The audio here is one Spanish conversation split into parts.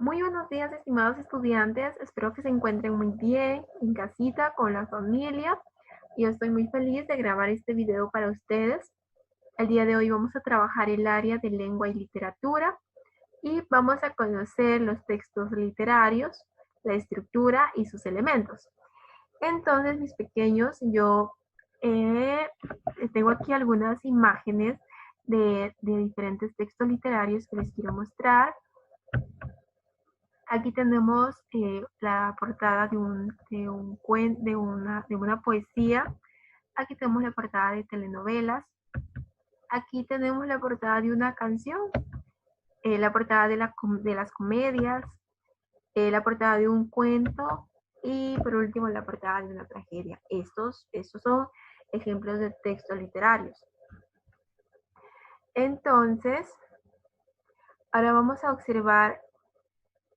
Muy buenos días, estimados estudiantes. Espero que se encuentren muy bien en casita con la familia. Yo estoy muy feliz de grabar este video para ustedes. El día de hoy vamos a trabajar el área de lengua y literatura y vamos a conocer los textos literarios, la estructura y sus elementos. Entonces, mis pequeños, yo tengo aquí algunas imágenes de diferentes textos literarios que les quiero mostrar. Aquí tenemos la portada de una poesía. Aquí tenemos la portada de telenovelas. Aquí tenemos la portada de una canción, la portada de las comedias, la portada de un cuento y por último la portada de una tragedia. Estos son ejemplos de textos literarios. Entonces, ahora vamos a observar.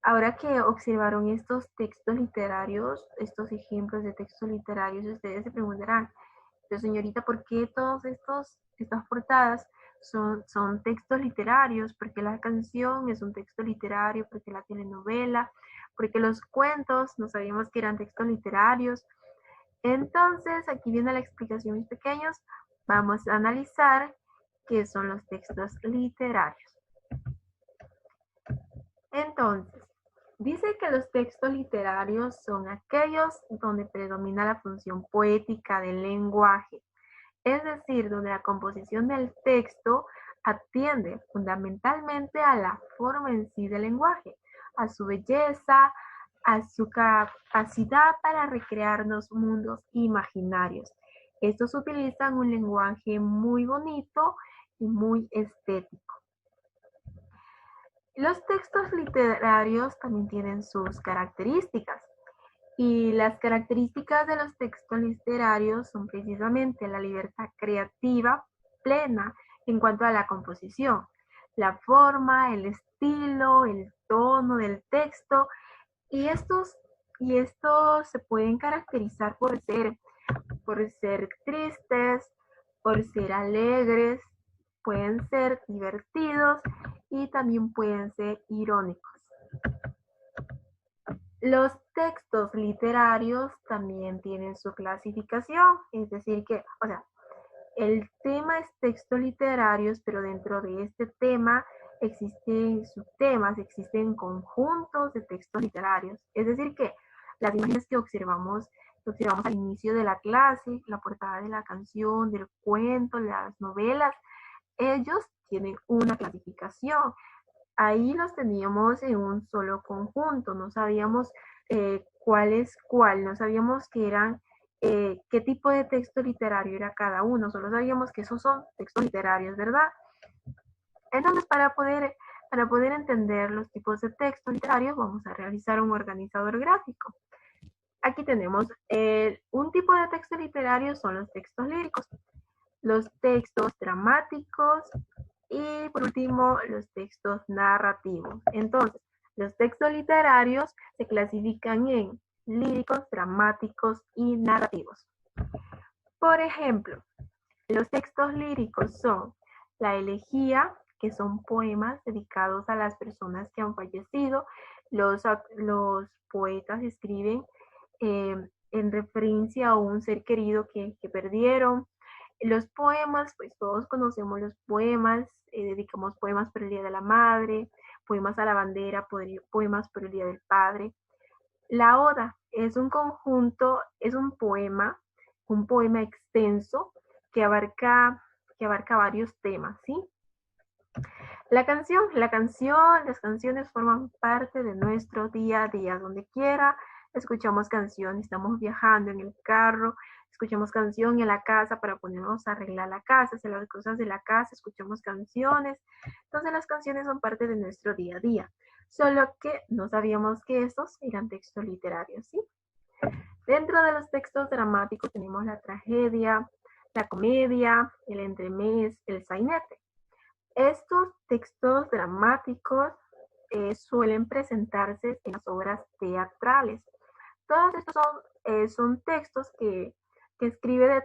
Ahora que observaron estos textos literarios, estos ejemplos de textos literarios, ustedes se preguntarán, pero señorita, ¿por qué estas portadas son textos literarios? ¿Por qué la canción es un texto literario? ¿Por qué la telenovela? ¿Por qué los cuentos? No sabíamos que eran textos literarios. Entonces, aquí viene la explicación, mis pequeños. Vamos a analizar qué son los textos literarios. Entonces, dice que los textos literarios son aquellos donde predomina la función poética del lenguaje, es decir, donde la composición del texto atiende fundamentalmente a la forma en sí del lenguaje, a su belleza, a su capacidad para recrearnos mundos imaginarios. Estos utilizan un lenguaje muy bonito y muy estético. Los textos literarios también tienen sus características y las características de los textos literarios son precisamente la libertad creativa plena en cuanto a la composición, la forma, el estilo, el tono del texto y estos se pueden caracterizar por ser tristes, por ser alegres, pueden ser divertidos y también pueden ser irónicos. Los textos literarios también tienen su clasificación, es decir que, el tema es textos literarios, pero dentro de este tema existen subtemas, existen conjuntos de textos literarios. Es decir que las imágenes que observamos al inicio de la clase, la portada de la canción, del cuento, las novelas, ellos tienen una clasificación. Ahí los teníamos en un solo conjunto, no sabíamos cuál es cuál, no sabíamos qué tipo de texto literario era cada uno, solo sabíamos que esos son textos literarios, ¿verdad? Entonces, para poder entender los tipos de textos literarios, vamos a realizar un organizador gráfico. Aquí tenemos un tipo de texto literario, son los textos líricos, los textos dramáticos y por último los textos narrativos. Entonces, los textos literarios se clasifican en líricos, dramáticos y narrativos. Por ejemplo, los textos líricos son la elegía, que son poemas dedicados a las personas que han fallecido. Los poetas escriben en referencia a un ser querido que perdieron. Los poemas, pues todos conocemos los poemas, dedicamos poemas por el Día de la Madre, poemas a la bandera, poemas por el Día del Padre. La oda es un conjunto, es un poema extenso que abarca varios temas, ¿sí? Las canciones forman parte de nuestro día a día, donde quiera escuchamos canción, estamos viajando en el carro, escuchamos canción en la casa para ponernos a arreglar la casa, hacer las cosas de la casa, escuchamos canciones. Entonces las canciones son parte de nuestro día a día, solo que no sabíamos que estos eran textos literarios, ¿sí? Dentro de los textos dramáticos tenemos la tragedia, la comedia, el entremés, el sainete. Estos textos dramáticos suelen presentarse en las obras teatrales. Todos estos son textos que escribe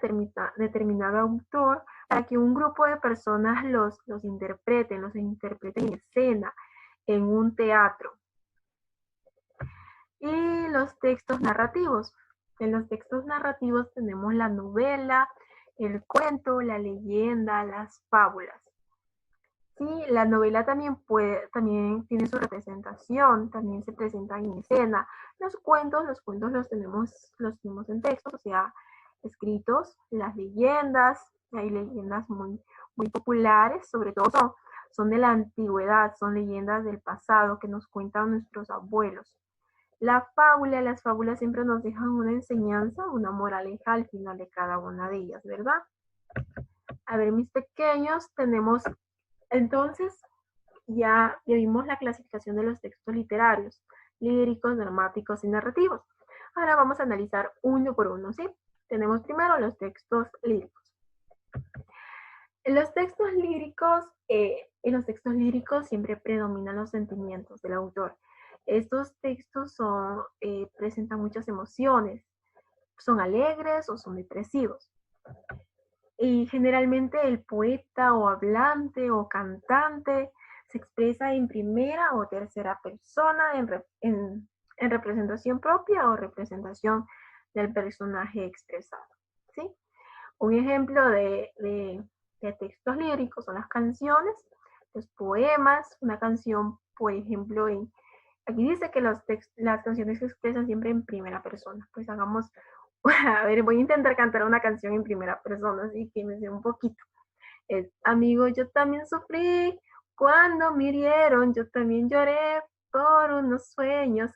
determinado autor para que un grupo de personas los interpreten en escena, en un teatro. Y los textos narrativos. En los textos narrativos tenemos la novela, el cuento, la leyenda, las fábulas. Sí, la novela también tiene su representación, también se presentan en escena. Los cuentos los tenemos en textos, o sea, escritos. Las leyendas, hay leyendas muy populares, sobre todo son de la antigüedad, son leyendas del pasado que nos cuentan nuestros abuelos. Las fábulas siempre nos dejan una enseñanza, una moraleja al final de cada una de ellas, ¿verdad? A ver, mis pequeños, tenemos entonces ya vimos la clasificación de los textos literarios, líricos, dramáticos y narrativos. Ahora vamos a analizar uno por uno, ¿sí? Tenemos primero los textos líricos. En los textos líricos siempre predominan los sentimientos del autor. Estos textos presentan muchas emociones, son alegres o son depresivos. Y generalmente el poeta o hablante o cantante se expresa en primera o tercera persona, en representación propia o representación del personaje expresado, ¿sí? Un ejemplo de textos líricos son las canciones, los poemas, una canción, por ejemplo, aquí dice que las canciones se expresan siempre en primera persona. Pues hagamos, a ver, voy a intentar cantar una canción en primera persona, así que me sé un poquito. Amigo, yo también sufrí cuando me hirieron, yo también lloré por unos sueños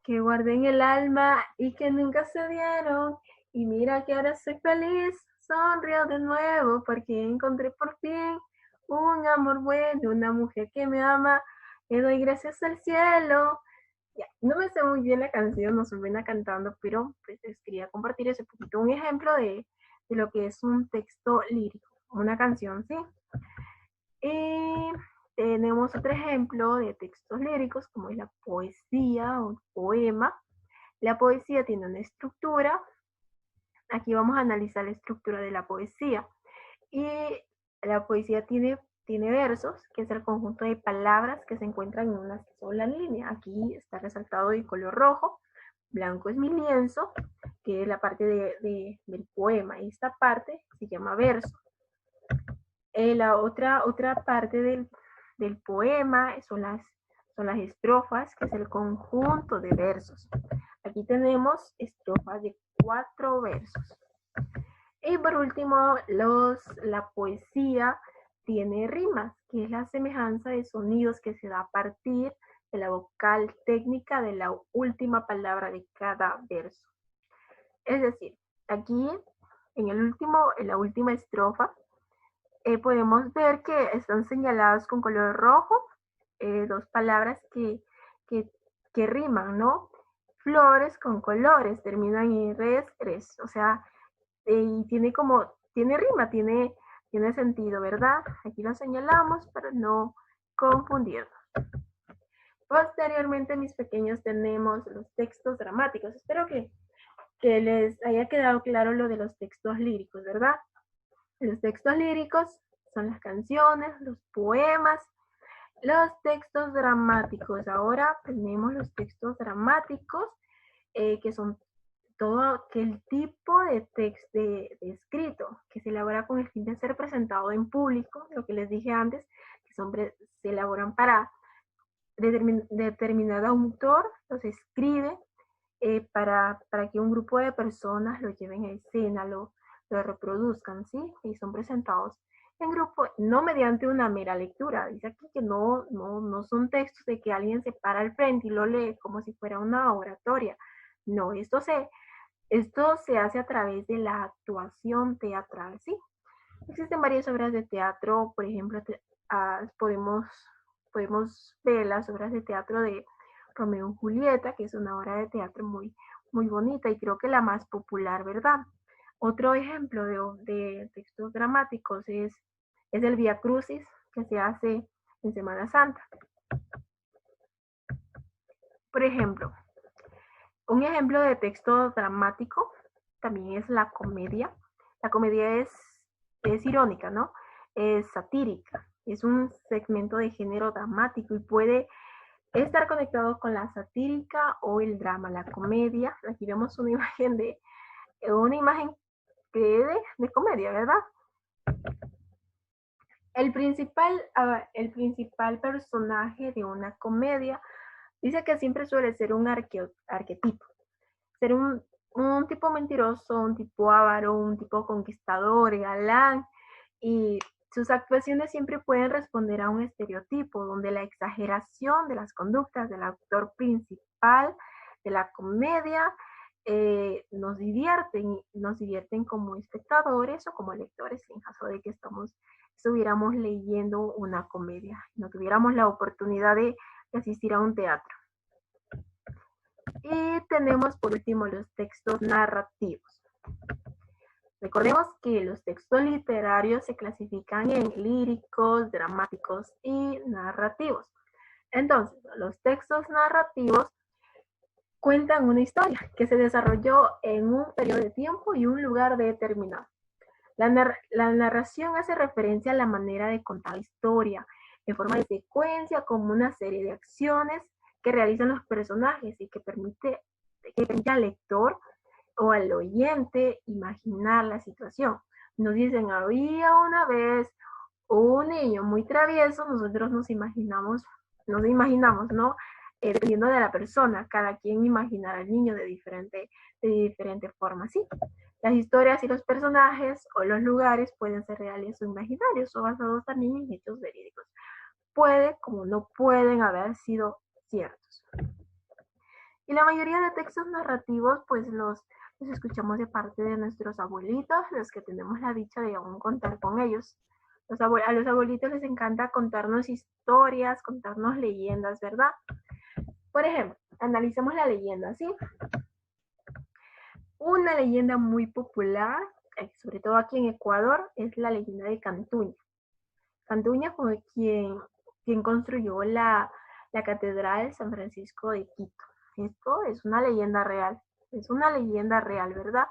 que guardé en el alma y que nunca se dieron. Y mira que ahora soy feliz, sonrío de nuevo porque encontré por fin un amor bueno, una mujer que me ama. Le doy gracias al cielo. Ya, no me sé muy bien la canción, no soy buena cantando, pero pues les quería compartir ese poquito un ejemplo de lo que es un texto lírico, una canción, ¿sí? Y tenemos otro ejemplo de textos líricos como es la poesía o poema. La poesía tiene una estructura. Aquí vamos a analizar la estructura de la poesía. Y la poesía tiene versos, que es el conjunto de palabras que se encuentran en una sola línea. Aquí está resaltado de color rojo, blanco es mi lienzo, que es la parte del poema. Y esta parte se llama verso. La otra parte del poema son las estrofas, que es el conjunto de versos. Aquí tenemos estrofas de 4 versos. Y por último, la poesía tiene rimas, que es la semejanza de sonidos que se da a partir de la vocal técnica de la última palabra de cada verso. Es decir, aquí en la última estrofa, podemos ver que están señaladas con color rojo 2 palabras que riman, ¿no? Flores con colores, terminan en res, o sea, y tiene rima, tiene sentido, ¿verdad? Aquí lo señalamos para no confundirnos. Posteriormente, mis pequeños, tenemos los textos dramáticos. Espero que les haya quedado claro lo de los textos líricos, ¿verdad? Los textos líricos son las canciones, los poemas, los textos dramáticos. Ahora tenemos los textos dramáticos, que son todo aquel tipo de texto de escrito que se elabora con el fin de ser presentado en público, lo que les dije antes, que se elaboran para determinado autor, los escribe para que un grupo de personas lo lleven a escena, lo reproduzcan, ¿sí? Y son presentados en grupo, no mediante una mera lectura. Dice aquí que no son textos de que alguien se para al frente y lo lee como si fuera una oratoria. No, esto se hace a través de la actuación teatral, ¿sí? Existen varias obras de teatro, por ejemplo, podemos ver las obras de teatro de Romeo y Julieta, que es una obra de teatro muy bonita y creo que la más popular, ¿verdad? Otro ejemplo de textos dramáticos es el Vía Crucis, que se hace en Semana Santa. Por ejemplo, un ejemplo de texto dramático también es la comedia. La comedia es irónica, ¿no? Es satírica. Es un segmento de género dramático y puede estar conectado con la satírica o el drama, la comedia. Aquí vemos una imagen de comedia, ¿verdad? El principal personaje de una comedia dice que siempre suele ser un arquetipo, ser un tipo mentiroso, un tipo avaro, un tipo conquistador, galán, y sus actuaciones siempre pueden responder a un estereotipo donde la exageración de las conductas del actor principal de la comedia nos divierten como espectadores o como lectores en caso de que estuviéramos leyendo una comedia, no tuviéramos la oportunidad de asistir a un teatro. Y tenemos por último los textos narrativos. Recordemos que los textos literarios se clasifican en líricos, dramáticos y narrativos. Entonces, los textos narrativos cuentan una historia que se desarrolló en un periodo de tiempo y un lugar determinado. La narración hace referencia a la manera de contar la historia en forma de secuencia, como una serie de acciones que realizan los personajes y que permite al lector o al oyente imaginar la situación. Nos dicen, había una vez un niño muy travieso, nosotros nos imaginamos, ¿no? Dependiendo de la persona, cada quien imaginará al niño de diferente forma, ¿sí? Las historias y los personajes o los lugares pueden ser reales o imaginarios o basados también en hechos verídicos. Puede, como no pueden haber sido ciertos. Y la mayoría de textos narrativos, pues los escuchamos de parte de nuestros abuelitos, los que tenemos la dicha de aún contar con ellos. A los abuelitos les encanta contarnos historias, contarnos leyendas, ¿verdad? Por ejemplo, analicemos la leyenda, ¿sí? Una leyenda muy popular, sobre todo aquí en Ecuador, es la leyenda de Cantuña. Cantuña fue quien construyó la Catedral de San Francisco de Quito. Esto es una leyenda real, ¿verdad?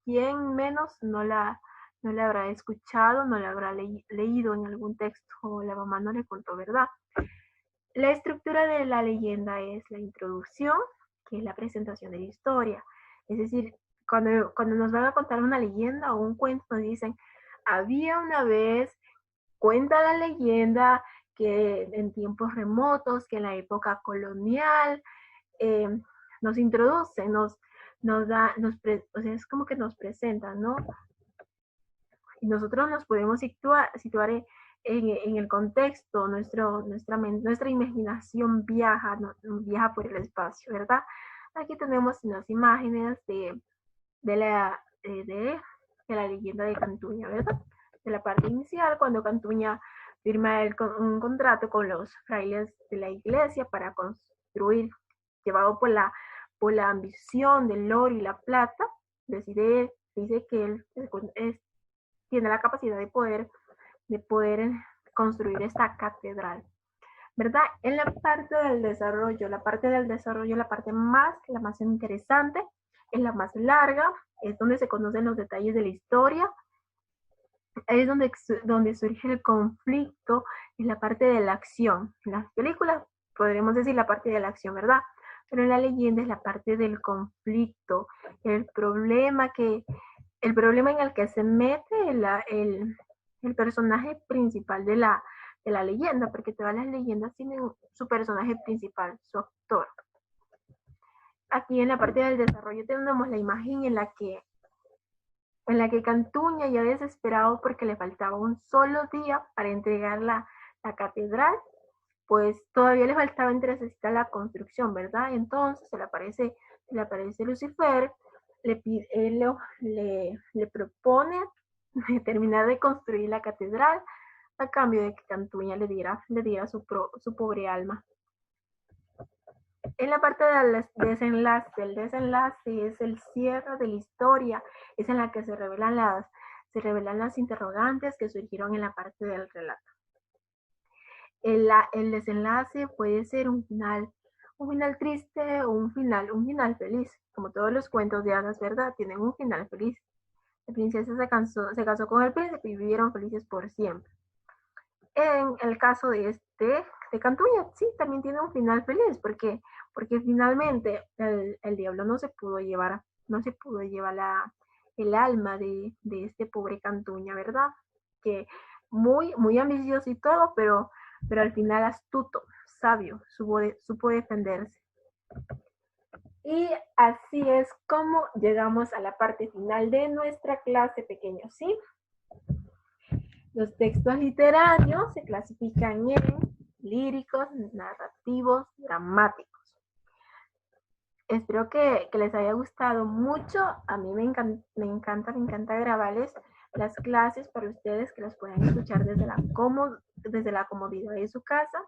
¿Quién menos no la habrá escuchado, no la habrá leído en algún texto o la mamá no le contó, ¿verdad? La estructura de la leyenda es la introducción, que es la presentación de la historia. Es decir, cuando nos van a contar una leyenda o un cuento, nos dicen, había una vez, cuenta la leyenda que en tiempos remotos, que en la época colonial, nos introduce, o sea, es como que nos presentan, ¿no? Y nosotros nos podemos situar en el contexto, nuestra imaginación viaja por el espacio, ¿verdad? Aquí tenemos unas imágenes de la leyenda de Cantuña, ¿verdad? De la parte inicial, cuando Cantuña firma un contrato con los frailes de la iglesia para construir, llevado por la ambición del oro y la plata, dice que él tiene la capacidad de poder construir esta catedral, ¿verdad? En la parte del desarrollo, la parte la más interesante, es la más larga, es donde se conocen los detalles de la historia, es donde surge el conflicto, es la parte de la acción. En las películas podríamos decir la parte de la acción, ¿verdad? Pero en la leyenda es la parte del conflicto, el problema en el que se mete el personaje principal de la leyenda, porque todas las leyendas tienen su personaje principal, su actor. Aquí en la parte del desarrollo tenemos la imagen en la que Cantuña, ya desesperado porque le faltaba un solo día para entregar la catedral, pues todavía le faltaba necesitar la construcción, ¿verdad? Entonces se le aparece Lucifer, le propone terminar de construir la catedral a cambio de que Cantuña le diera su pobre alma. En la parte del desenlace, el desenlace es el cierre de la historia, es en la que se revelan las interrogantes que surgieron en la parte del relato. El desenlace puede ser un final triste o un final feliz, como todos los cuentos de hadas, ¿verdad? Tienen un final feliz. La princesa se casó con el príncipe y vivieron felices por siempre. En el caso de de Cantuña, sí, también tiene un final feliz, porque finalmente el diablo no se pudo llevar el alma de este pobre Cantuña, ¿verdad? Que muy ambicioso y todo, pero al final astuto, sabio, supo defenderse. Y así es como llegamos a la parte final de nuestra clase, pequeños, ¿sí? Los textos literarios se clasifican en líricos, narrativos, dramáticos. Espero que les haya gustado mucho. A mí me encanta grabarles las clases para ustedes que las puedan escuchar desde la comodidad de su casa.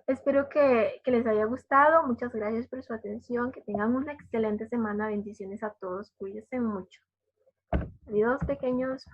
Espero que les haya gustado. Muchas gracias por su atención. Que tengan una excelente semana. Bendiciones a todos. Cuídense mucho. Adiós, pequeños.